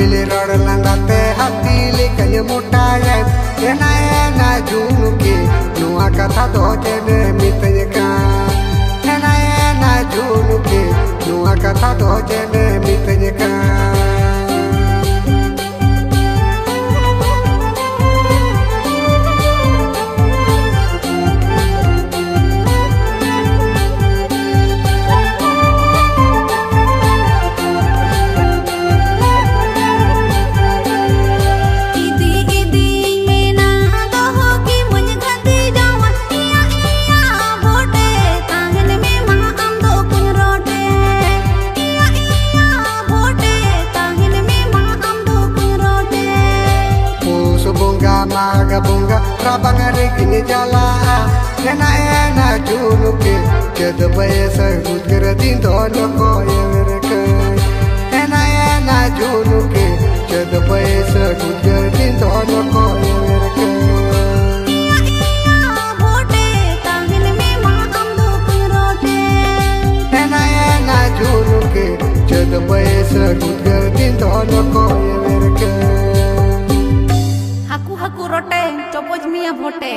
Bila rod landate hati likanya mutaya Ena junuki Nua kata doje ne mitanya kan Ena junuki Nua kata doje ne mitanya kan Maga bunga rabang hari kini jala ena junuki kedo baye sahut keradin dono koye mereka ena junuki kedo baye sahut keradin dono koye mereka bote tahin me maham do rote ena junuki kedo baye sahut keradin dono koye mereka Haku rote, copoj mia vote.